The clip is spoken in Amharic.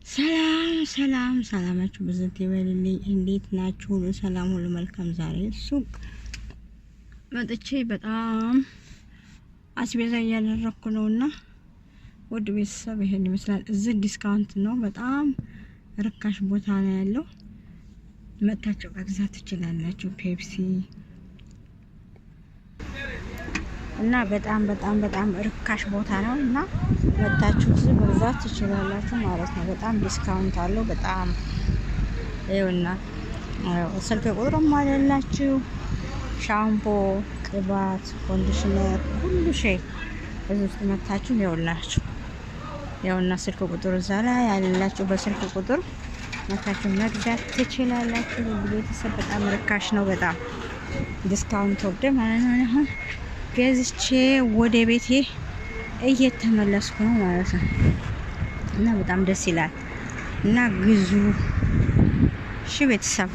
ሰላም ሰላም ሰላማችሁ በዘት ይበልልኝ። እንዴት ናችሁ? ሁሉ ሰላም፣ ሁሉ መልካም። ዛሬ ሱቅ መጥቼ በጣም አስቤዛ እያደረኩ ነውና ውድ ቤተሰብ ይሄን ይመስላል። እዚህ ዲስካውንት ነው፣ በጣም ርካሽ ቦታ ነው ያለው። መታችሁ መግዛት ትችላላችሁ። ፔፕሲ እና በጣም ርካሽ ቦታ ነው እና መታችሁ እዚህ መግዛት ትችላላችሁ ማለት ነው። በጣም ዲስካውንት አለው። በጣም ይኸውና ስልክ ቁጥርም አለላችሁ። ሻምፖ፣ ቅባት፣ ኮንዲሽነር ሁሉ ሼይ እዚህ ውስጥ መታችሁ ይኸውና ስልክ ቁጥር እዛ ላይ ያለላችሁ። በስልክ ቁጥር መታችሁ መግዛት ትችላላችሁ። ቤተሰብ በጣም ርካሽ ነው። በጣም ዲስካውንት ወደ ማለት ነው። አሁን ገዝቼ ወደ ቤቴ እየተመለስኩ ነው ማለት ነው እና በጣም ደስ ይላል እና ግዙ። እሺ ቤተሰብ